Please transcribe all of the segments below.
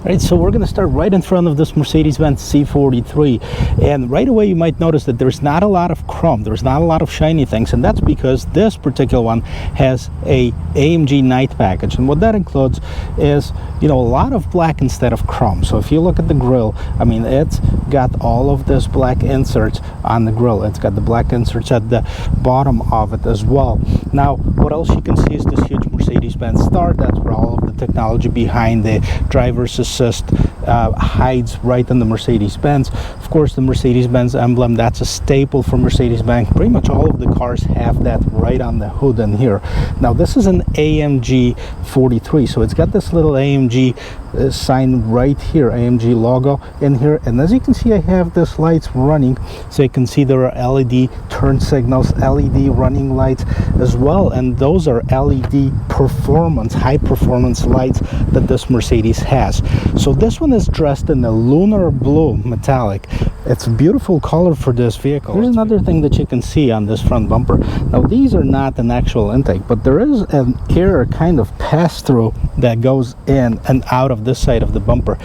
Right, so we're going to start right in front of this Mercedes-Benz C43, and right away you might notice that there's not a lot of chrome, there's not a lot of shiny things, and that's because this particular one has a AMG night package, and what that includes is, you know, a lot of black instead of chrome. So if you look at the grille, I mean, it's got all of this black inserts on the grille. It's got the black inserts at the bottom of it as well. Now, what else you can see is this huge Mercedes-Benz star. That's where all of the technology behind the driver's assist hides right in the Mercedes-Benz. Of course, the Mercedes-Benz emblem, that's a staple for Mercedes-Benz. Pretty much all of the cars have that right on the hood in here. Now, this is an AMG 43, so it's got this little AMG sign right here, AMG logo in here, and as you can see, I have this lights running, so you can see there are LED turn signals, LED running lights as well, and those are LED performance, high performance lights that this Mercedes has. So this one is dressed in a lunar blue metallic. It's a beautiful color for this vehicle. Here's another thing that you can see on this front bumper. Now, these are not an actual intake, but there is an air kind of pass-through that goes in and out of this side of the bumper,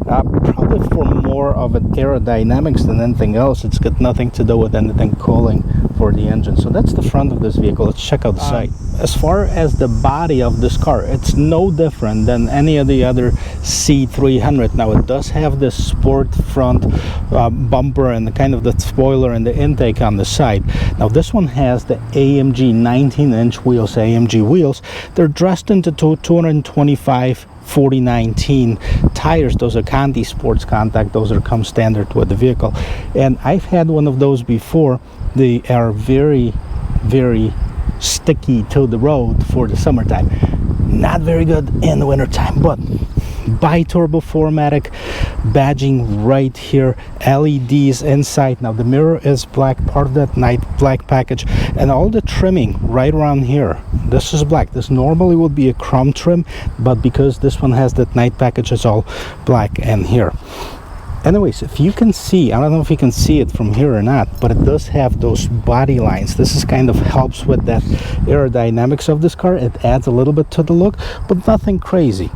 probably for more of an aerodynamics than anything else. It's got nothing to do with anything cooling for the engine. So that's the front of this vehicle. Let's check out the side. As far as the body of this car, it's no different than any of the other C300. Now, it does have this sport front bumper and the kind of the spoiler and the intake on the side. Now, this one has the AMG 19-inch wheels, AMG wheels. They're dressed into 225 4019 tires. Those are Conti Sports Contact. Those are come standard with the vehicle, and I've had one of those before. They are very, very sticky to the road for the summertime. Not very good in the wintertime, but bi-turbo 4Matic badging right here, LEDs inside. Now, the mirror is black, part of that night black package, and all the trimming right around here, this is black. This normally would be a chrome trim, but because this one has that night package, it's all black in here. Anyways, if you can see, I don't know if you can see it from here or not, but it does have those body lines. This is kind of helps with that aerodynamics of this car. It adds a little bit to the look, but nothing crazy.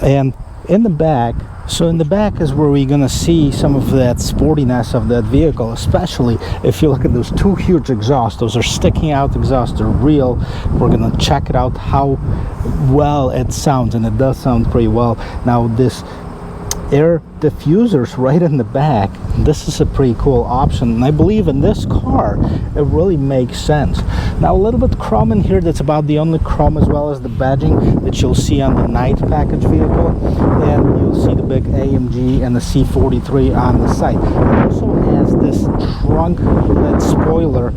And in the back, so in the back is where we're gonna see some of that sportiness of that vehicle, especially if you look at those two huge exhausts. Those are sticking out exhausts, they're real. We're gonna check it out how well it sounds, and it does sound pretty well. Now, this air diffusers right in the back, this is a pretty cool option, and I believe in this car it really makes sense. Now, a little bit chrome in here, that's about the only chrome, as well as the badging that you'll see on the night package vehicle, and you'll see the big AMG and the C43 on the side. It also has this trunk lid spoiler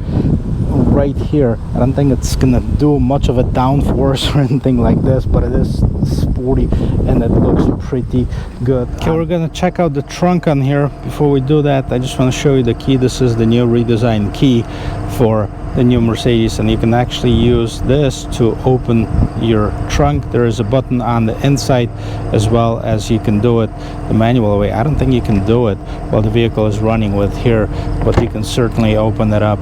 right here. I don't think it's gonna do much of a downforce or anything like this, but it is sporty and it looks pretty good. Okay, we're gonna check out the trunk on here. Before we do that, I just want to show you the key. This is the new redesigned key for the new Mercedes, and you can actually use this to open your trunk. There is a button on the inside, as well as you can do it the manual way. I don't think you can do it while the vehicle is running with here, but you can certainly open it up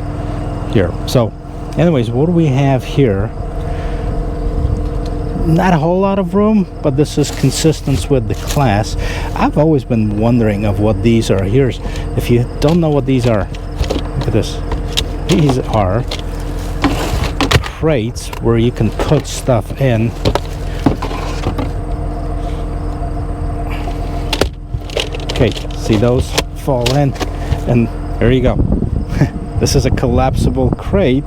here. So anyways, what do we have here? Not a whole lot of room, but this is consistent with the class. I've always been wondering of what these are. Here's, if you don't know what these are, look at this. These are crates where you can put stuff in. Okay, see those fall in, and there you go. This is a collapsible crate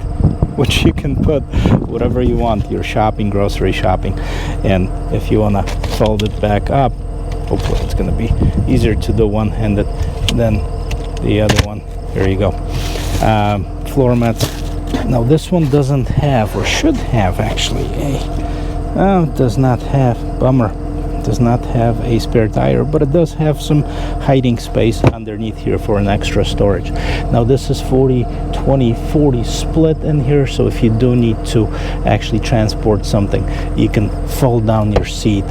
which you can put whatever you want, your shopping, grocery shopping, and if you want to fold it back up, hopefully it's going to be easier to do one-handed than the other one. There you go. Floor mats. Now, this one doesn't have, or should have actually, it does not have, bummer, does not have a spare tire, but it does have some hiding space underneath here for an extra storage. Now, this is 40-20-40 split in here, so if you do need to actually transport something, you can fold down your seat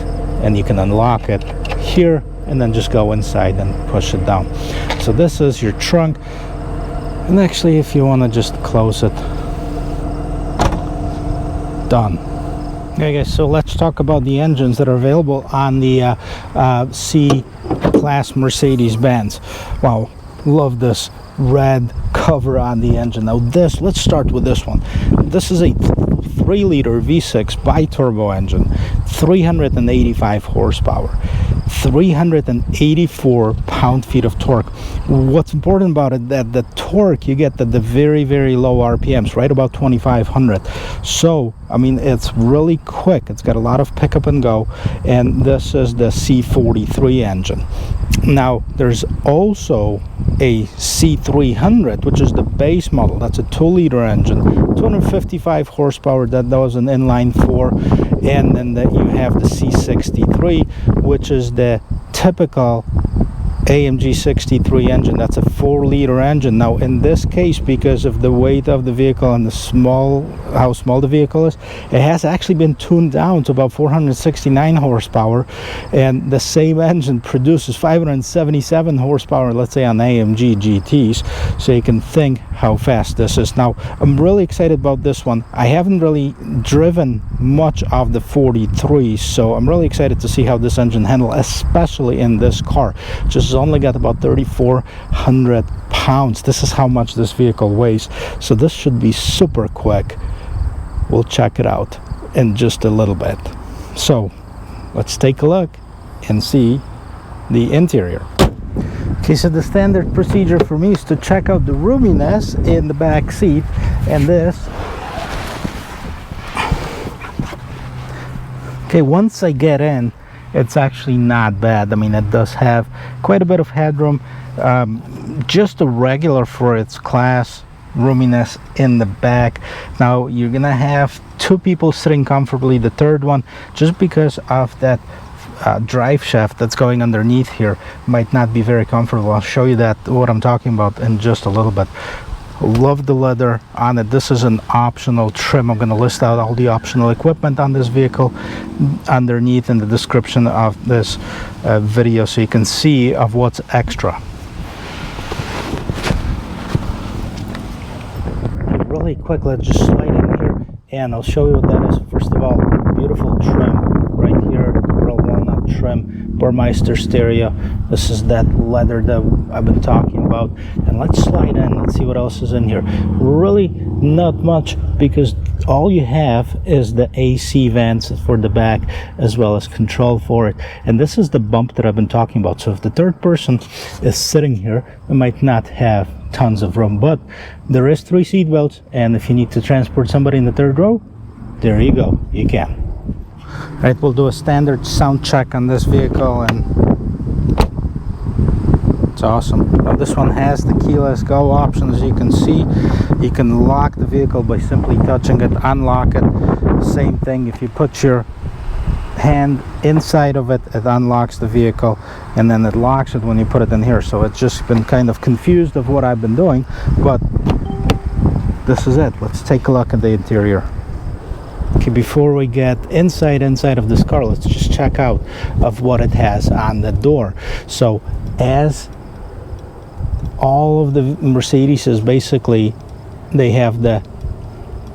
and you can unlock it here and then just go inside and push it down. So this is your trunk, and actually, if you want to just close it, done. Okay guys, so let's talk about the engines that are available on the C-Class Mercedes-Benz. Wow, love this red cover on the engine. Now this, let's start with this one. This is a 3-liter V6 bi-turbo engine, 385 horsepower, 384 pound-feet of torque. What's important about it, that the torque you get at the very, very low RPMs, right about 2,500. So, I mean, it's really quick. It's got a lot of pickup and go, and this is the C43 engine. Now, there's also a C300, which is the base model. That's a 2-liter engine, 255 horsepower. That was an inline 4. And then you have the C63, which is the typical AMG 63 engine. That's a 4-liter engine. Now in this case, because of the weight of the vehicle and how small the vehicle is, it has actually been tuned down to about 469 horsepower, and the same engine produces 577 horsepower, let's say, on AMG GTs. So you can think how fast this is. Now I'm really excited about this one. I haven't really driven much of the 43, so I'm really excited to see how this engine handles, especially in this car, which has only got about 3,400 pounds. This is how much this vehicle weighs, so this should be super quick. We'll check it out in just a little bit. So let's take a look and see the interior. Okay, so the standard procedure for me is to check out the roominess in the back seat, and this. Okay, once I get in, it's actually not bad. I mean, it does have quite a bit of headroom, just a regular for its class roominess in the back. Now you're gonna have 2 people sitting comfortably. The third one, just because of that drive shaft that's going underneath here, might not be very comfortable. I'll show you that, what I'm talking about, in just a little bit. Love the leather on it. This is an optional trim. I'm going to list out all the optional equipment on this vehicle underneath in the description of this video, so you can see of what's extra. Really quick, let's just slide in here and I'll show you what that is. First of all, beautiful trim right here, real walnut trim, Burmeister stereo. This is that leather that I've been talking about. And let's slide in, let's see what else is in here. Really not much, because all you have is the AC vents for the back, as well as control for it. And this is the bump that I've been talking about. So if the third person is sitting here, it might not have tons of room, but there is 3 seat belts, and if you need to transport somebody in the third row, there you go, you can. Right, we'll do a standard sound check on this vehicle, and it's awesome. Now this one has the keyless go option. As you can see, you can lock the vehicle by simply touching it, unlock it. Same thing, if you put your hand inside of it, it unlocks the vehicle, and then it locks it when you put it in here. So it's just been kind of confused of what I've been doing, but this is it. Let's take a look at the interior. Okay, before we get inside of this car, let's just check out of what it has on the door. So as all of the Mercedes, basically, they have the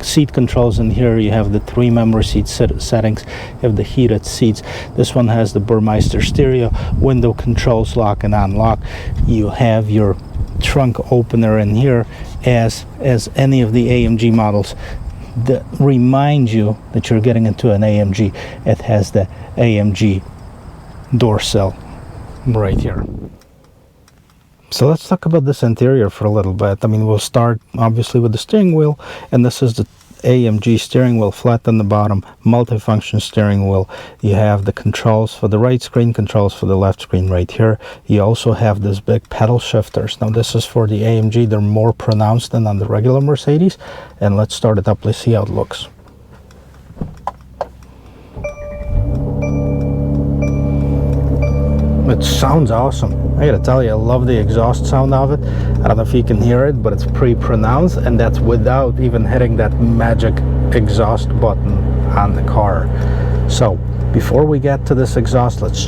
seat controls in here. You have the 3 memory seat settings, you have the heated seats. This one has the Burmeister stereo, window controls, lock and unlock. You have your trunk opener in here, as any of the AMG models that remind you that you're getting into an AMG. It has the AMG door sill right here. So let's talk about this interior for a little bit. I mean, we'll start obviously with the steering wheel, and this is the AMG steering wheel, flat on the bottom, multifunction steering wheel. You have the controls for the right screen, controls for the left screen right here. You also have this big pedal shifters. Now this is for the AMG. They're more pronounced than on the regular Mercedes. And let's start it up. Let's see how it looks. It sounds awesome. I gotta tell you, I love the exhaust sound of it. I don't know if you can hear it, but it's pretty pronounced, and that's without even hitting that magic exhaust button on the car. So before we get to this exhaust, let's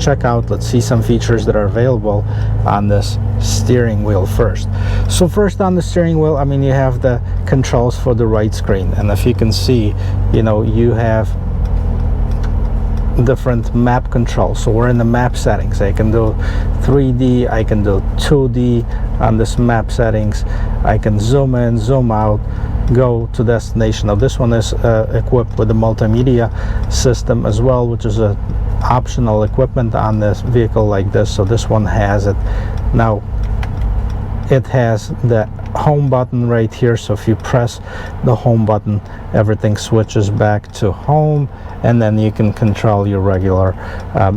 see some features that are available on this steering wheel first. So first on the steering wheel, I mean, you have the controls for the right screen, and if you can see, you know, you have different map controls. So we're in the map settings. I can do 3D, I can do 2D on this map settings. I can zoom in, zoom out, go to destination. Now this one is equipped with the multimedia system as well, which is a optional equipment on this vehicle like this. So this one has it. Now it has the home button right here, so if you press the home button, everything switches back to home, and then you can control your regular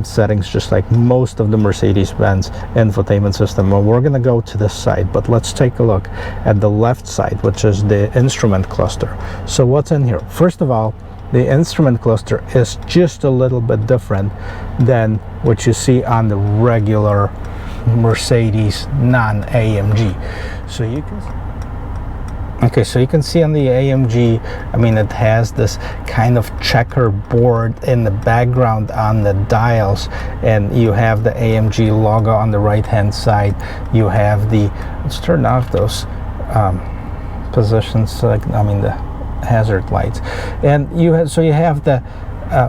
settings just like most of the Mercedes-Benz infotainment system. Well, we're gonna go to this side, but let's take a look at the left side, which is the instrument cluster. So what's in here? First of all, the instrument cluster is just a little bit different than what you see on the regular Mercedes non-AMG. So you can see on the AMG, I mean, it has this kind of checkerboard in the background on the dials, and you have the AMG logo on the right hand side. You have the, let's turn off those positions, like, I mean, the hazard lights, and you have the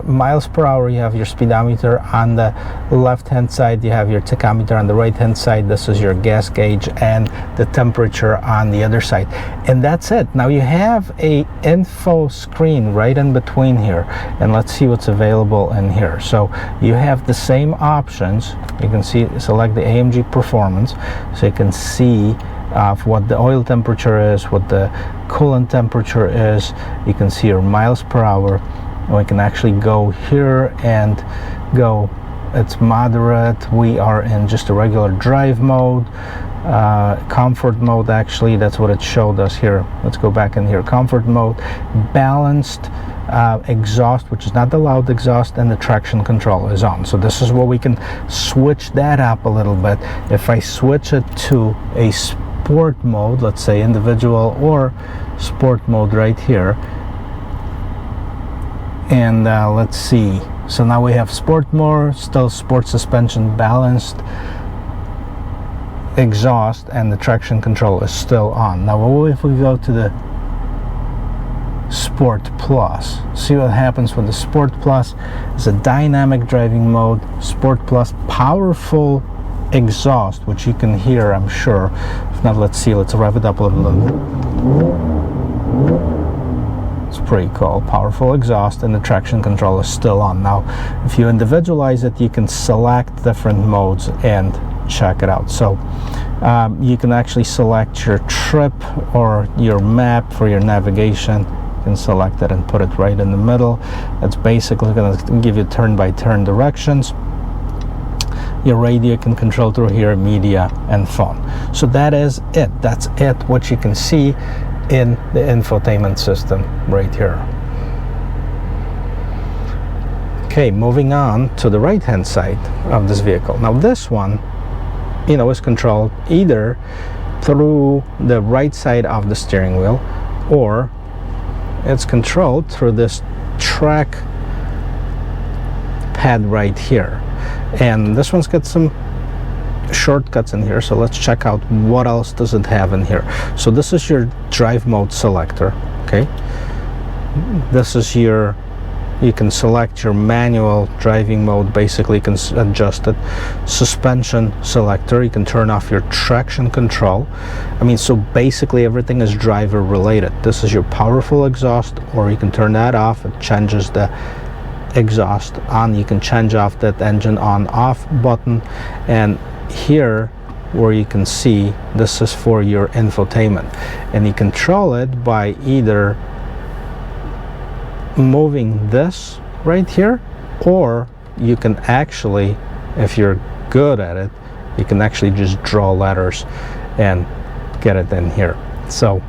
miles per hour. You have your speedometer on the left hand side, you have your tachometer on the right hand side. This is your gas gauge and the temperature on the other side, and that's it. Now you have a info screen right in between here, and let's see what's available in here. So you have the same options. You can see, select the AMG performance, so you can see what the oil temperature is, what the coolant temperature is. You can see your miles per hour. We can actually go here and go, it's moderate. We are in just a regular drive mode, comfort mode, actually, that's what it showed us here. Let's go back in here, comfort mode, balanced exhaust, which is not the loud exhaust, and the traction control is on. So this is where we can switch that up a little bit. If I switch it to a sport mode, let's say individual or sport mode right here, and let's see, so now we have sport mode, still sport suspension, balanced exhaust, and the traction control is still on. Now what if we go to the Sport Plus? See what happens with the Sport Plus. It's a dynamic driving mode. Sport Plus, powerful exhaust, which you can hear, I'm sure. If not, let's see, let's rev it up a little bit. It's pretty cool. Powerful exhaust, and the traction control is still on. Now if you individualize it, you can select different modes and check it out. So you can actually select your trip or your map for your navigation. You can select it and put it right in the middle. It's basically going to give you turn-by-turn directions. Your radio you can control through here, media and phone. So that is it. That's it, what you can see in the infotainment system right here. Okay, moving on to the right hand side of this vehicle. Now this one, you know, is controlled either through the right side of the steering wheel, or it's controlled through this track pad right here. And this one's got some shortcuts in here, so let's check out what else does it have in here. So this is your drive mode selector. Okay, this is your, you can select your manual driving mode, basically you can adjust it. Suspension selector, you can turn off your traction control. I mean, so basically everything is driver related. This is your powerful exhaust, or you can turn that off. It changes the exhaust on. You can change off that engine on off button, and here where you can see, this is for your infotainment, and you control it by either moving this right here, or you can actually, if you're good at it, you can actually just draw letters and get it in here. So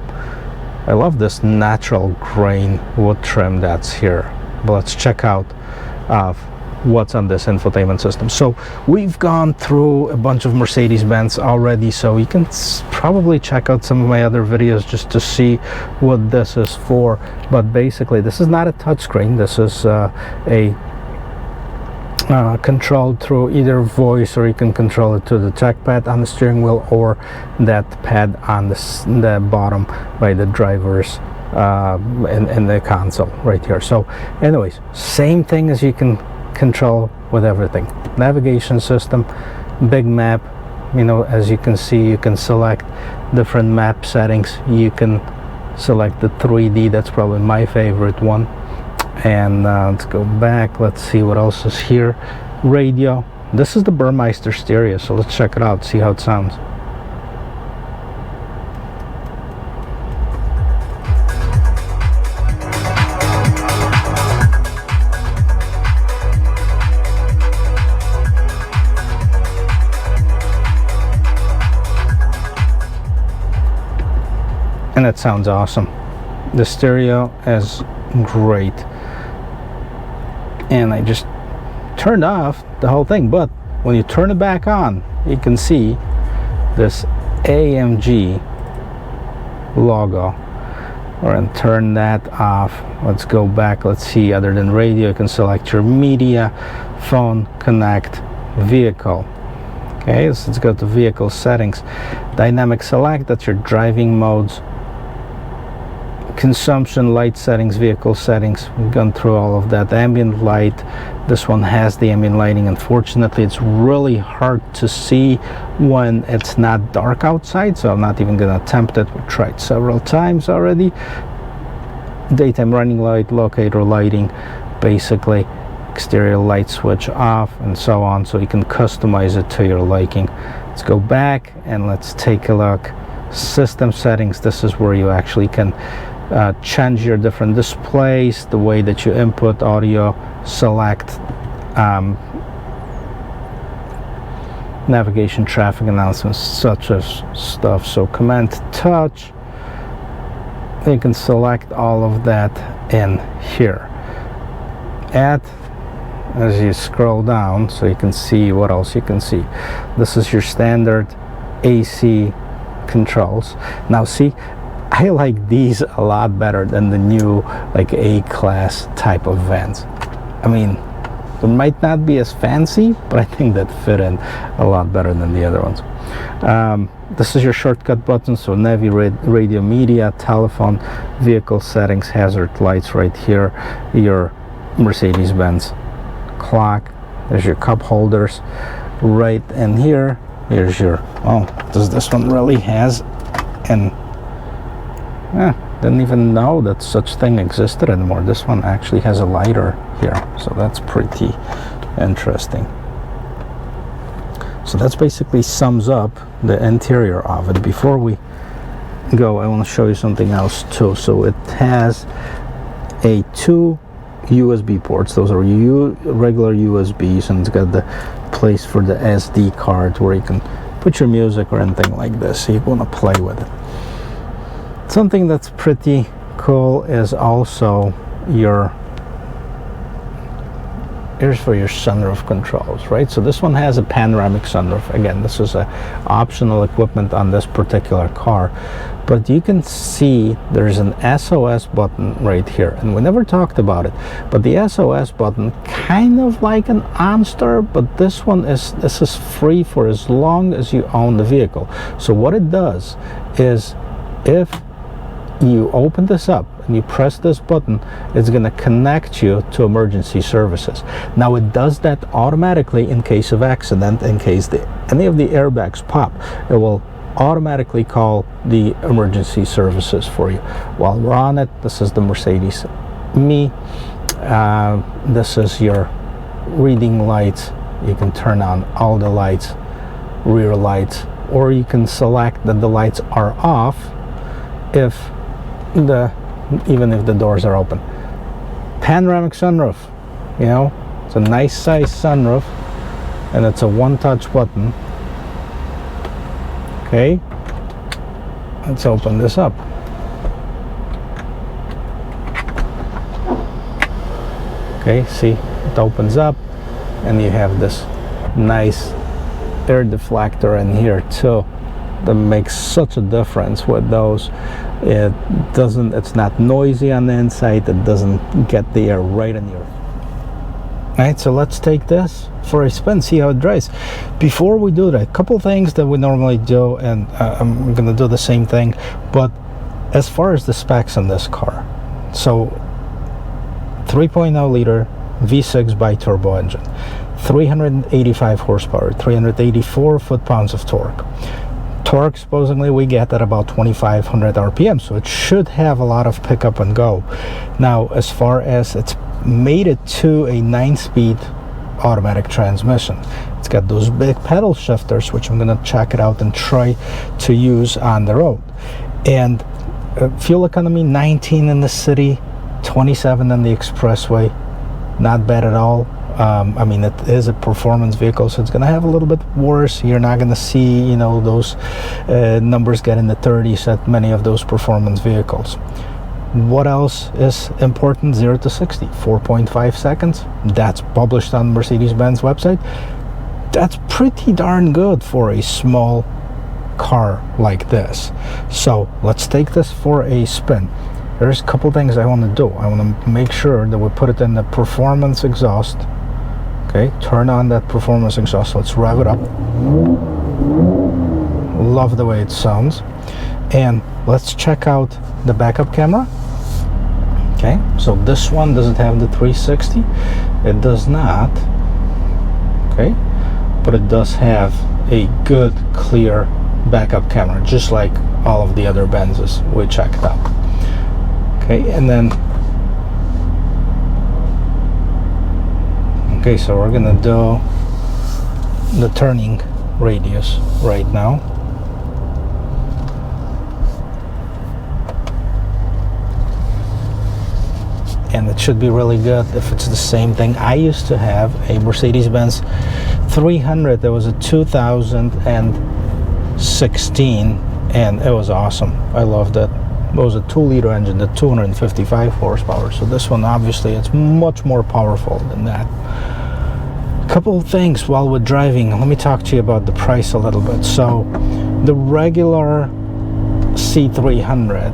I love this natural grain wood trim that's here. But let's check out what's on this infotainment system. So we've gone through a bunch of Mercedes-Benz already, so you can probably check out some of my other videos just to see what this is for. But basically this is not a touchscreen. This is controlled through either voice, or you can control it to the trackpad on the steering wheel, or that pad on the bottom by the driver's in the console right here. So anyways, same thing as you can control with everything. Navigation system, big map. You know, as you can see, you can select different map settings. You can select the 3D, that's probably my favorite one. And let's go back, let's see what else is here. Radio, this is the Burmeister stereo, so let's check it out, see how it sounds. And it sounds awesome. The stereo is great. And I just turned off the whole thing, but when you turn it back on, you can see this AMG logo. We're gonna turn that off. Let's go back. Let's see, other than radio, you can select your media, phone, connect, vehicle. Okay, so let's go to vehicle settings. Dynamic select, that's your driving modes. Consumption, light settings, vehicle settings, we've gone through all of that. Ambient light, this one has the ambient lighting. Unfortunately, it's really hard to see when it's not dark outside, so I'm not even gonna attempt it. We've tried several times already. Daytime running light, locator lighting, basically exterior light switch off, and so on, so you can customize it to your liking. Let's go back and let's take a look. System settings, this is where you actually can change your different displays, the way that you input audio, select navigation, traffic announcements, such as stuff. So command touch, you can select all of that in here. Add, as you scroll down, so you can see what else you can see. This is your standard AC controls. Now see, I like these a lot better than the new like A-class type of vans. I mean, they might not be as fancy, but I think that fit in a lot better than the other ones. This is your shortcut button, so Navi, radio, media, telephone, vehicle settings, hazard lights right here, your Mercedes-Benz clock, there's your cup holders right in here. Here's your, oh, does this one really has an, didn't even know that such thing existed anymore. This one actually has a lighter here, so that's pretty interesting. So that's basically sums up the interior of it. Before we go, I want to show you something else too. So it has a 2 USB ports. Those are regular USBs, and it's got the place for the SD card where you can put your music or anything like this, so you want to play with it. Something that's pretty cool is also your, here's for your sunroof controls, right? So this one has a panoramic sunroof. Again, this is a optional equipment on this particular car, but you can see there's an SOS button right here, and we never talked about it, but the SOS button, kind of like an OnStar, but this is free for as long as you own the vehicle. So what it does is, if you open this up and you press this button, it's going to connect you to emergency services. Now it does that automatically in case of accident, in case any of the airbags pop, it will automatically call the emergency services for you. While we're on it, this is the Mercedes Me. This is your reading lights. You can turn on all the lights, rear lights, or you can select that the lights are off even if the doors are open. Panoramic sunroof, you know, it's a nice size sunroof, and it's a one-touch button. Okay, let's open this up. Okay, see, it opens up, and you have this nice air deflector in here too. That makes such a difference with those. It's not noisy on the inside. It doesn't get the air right in your. Alright, so let's take this for a spin, see how it drives. Before we do that, a couple things that we normally do, and I'm gonna do the same thing, but as far as the specs on this car, so 3.0 liter V6 bi-turbo engine, 385 horsepower, 384 foot-pounds of torque. Torque, supposedly, we get at about 2,500 RPM, so it should have a lot of pickup and go. Now, as far as it's made it to a 9-speed automatic transmission, it's got those big pedal shifters, which I'm going to check it out and try to use on the road. And fuel economy, 19 in the city, 27 in the expressway. Not bad at all. I mean, it is a performance vehicle, so it's going to have a little bit worse. You're not going to see, you know, those numbers get in the 30s at many of those performance vehicles. What else is important? 0 to 60, 4.5 seconds. That's published on Mercedes-Benz website. That's pretty darn good for a small car like this. So let's take this for a spin. There's a couple things I want to do. I want to make sure that we put it in the performance exhaust. Okay, turn on that performance exhaust. Let's rev it up. Love the way it sounds. And let's check out the backup camera. Okay, so this one doesn't have the 360. It does not. Okay, but it does have a good, clear backup camera, just like all of the other Benzes we checked out. Okay, and then okay, so we're gonna do the turning radius right now. And it should be really good if it's the same thing. I used to have a Mercedes-Benz 300 that was a 2016, and it was awesome. I loved it. It was a 2-liter engine at 255 horsepower. So this one, obviously, it's much more powerful than that. A couple of things while we're driving. Let me talk to you about the price a little bit. So the regular C300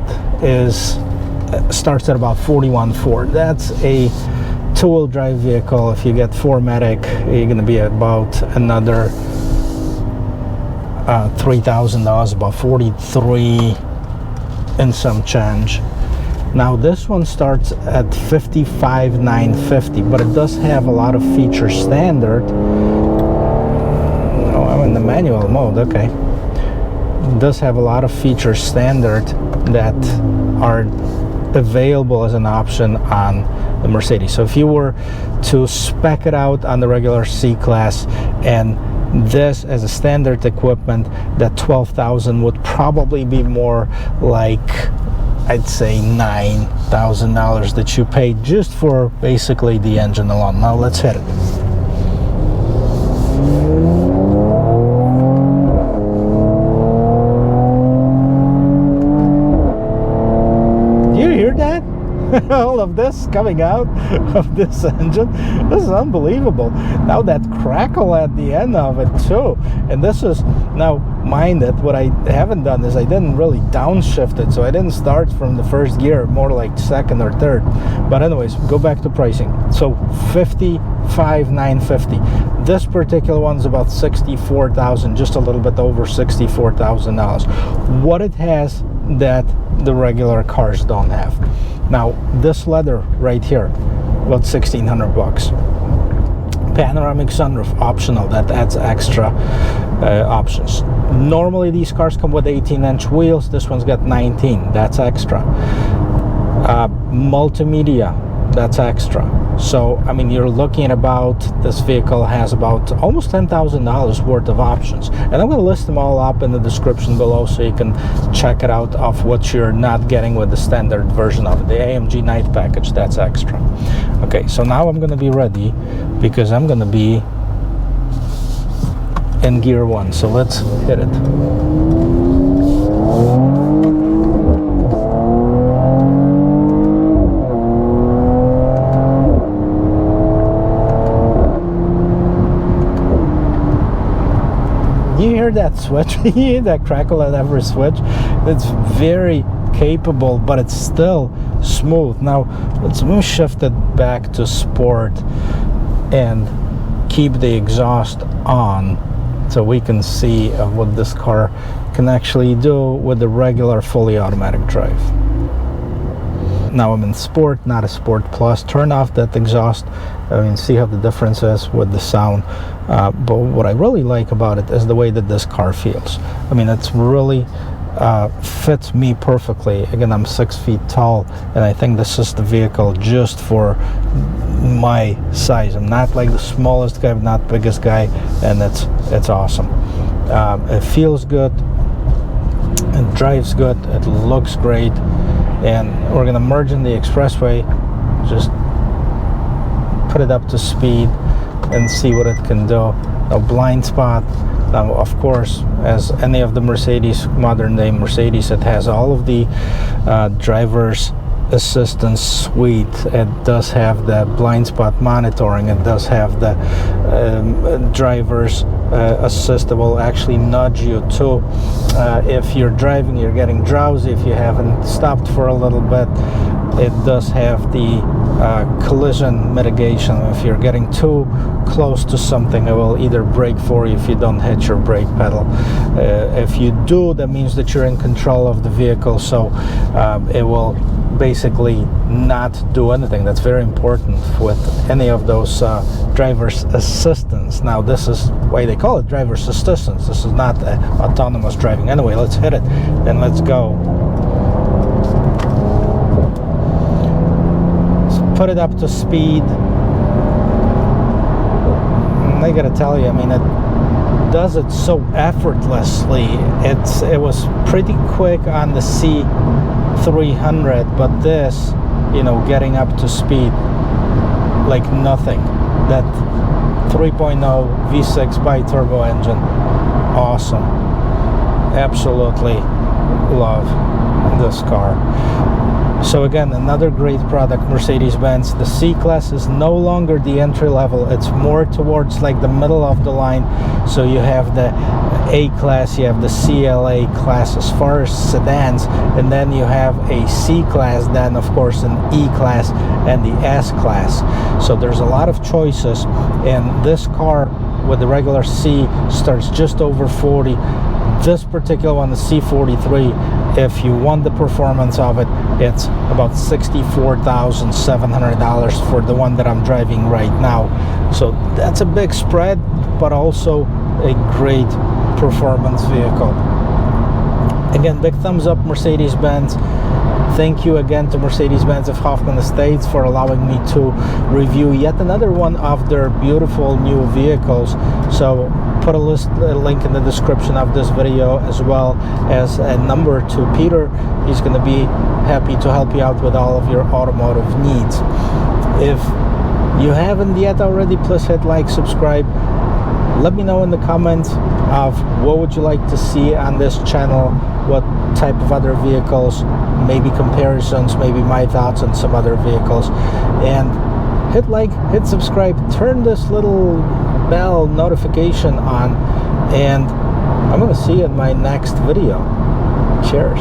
starts at about $41,400. That's a 2-wheel drive vehicle. If you get 4Matic, you're going to be at about another $3,000, about $43,000 and some change. Now this one starts at $55,950, but it does have a lot of features standard. Oh, I'm in the manual mode. Okay, it does have a lot of features standard that are available as an option on the Mercedes. So if you were to spec it out on the regular C-Class and this as a standard equipment, that $12,000 would probably be more like, I'd say, $9,000 that you paid just for basically the engine alone. Now let's hit it. Do you hear that? All of this coming out of this engine, this is unbelievable. Now that crackle at the end of it too. And this is, now mind that what I haven't done is I didn't really downshift it, so I didn't start from the first gear, more like second or third. But anyways, go back to pricing. So $55,950. This particular one's about $64,000, just a little bit over $64,000. What it has that the regular cars don't have. Now this leather right here, about $1,600. Panoramic sunroof, optional. That adds extra options. Normally these cars come with 18-inch wheels. This one's got 19. That's extra. Multimedia, that's extra. So I mean, you're looking at about, this vehicle has about almost $10,000 worth of options, and I'm going to list them all up in the description below so you can check it out of what you're not getting with the standard version of it. The AMG night package, that's extra. Okay, so now I'm going to be ready because I'm going to be in gear 1. So let's hit it. You hear that switch? You hear that crackle at every switch? It's very capable, but it's still smooth. Now let's shift it back to sport and keep the exhaust on so we can see what this car can actually do with the regular fully automatic drive. Now I'm in sport, not a sport plus. Turn off that exhaust I mean, see how the difference is with the sound. But what I really like about it is the way that this car feels. I mean, it's really fits me perfectly. Again, I'm 6 feet tall, and I think this is the vehicle just for my size. I'm not like the smallest guy, but not biggest guy, and it's awesome. It feels good, it drives good, it looks great, and we're gonna merge in the expressway, just put it up to speed and see what it can do. A blind spot. Now, of course, as any of the Mercedes, modern day Mercedes, it has all of the driver's assistance suite. It does have the blind spot monitoring. It does have the driver's assist that will actually nudge you too. If you're driving, you're getting drowsy, if you haven't stopped for a little bit. It does have the collision mitigation. If you're getting too close to something, it will either brake for you if you don't hit your brake pedal. If you do, that means that you're in control of the vehicle, so it will basically not do anything. That's very important with any of those driver's assistance. Now, this is why they call it driver's assistance. This is not autonomous driving. Anyway, let's hit it and let's go. Put it up to speed. And I gotta tell you, I mean, it does it so effortlessly. It was pretty quick on the C300, but this, you know, getting up to speed like nothing. That 3.0 V6 bi-turbo engine, awesome. Absolutely love this car. So again, another great product, Mercedes-Benz. The C-Class is no longer the entry level. It's more towards like the middle of the line. So you have the A-Class, you have the CLA class as far as sedans, and then you have a C-Class, then of course an E-Class and the S-Class. So there's a lot of choices, and this car with the regular C starts just over 40. This particular one, the C43, if you want the performance of it, it's about $64,700 for the one that I'm driving right now. So that's a big spread, but also a great performance vehicle. Again, big thumbs up, Mercedes-Benz. Thank you again to Mercedes-Benz of Hoffman Estates for allowing me to review yet another one of their beautiful new vehicles. So put a link in the description of this video, as well as a number to Peter. He's going to be happy to help you out with all of your automotive needs. If you haven't yet already, please hit like, subscribe. Let me know in the comments of what would you like to see on this channel, what type of other vehicles, maybe comparisons, maybe my thoughts on some other vehicles. And hit like, hit subscribe, turn this little bell notification on, and I'm going to see you in my next video. Cheers.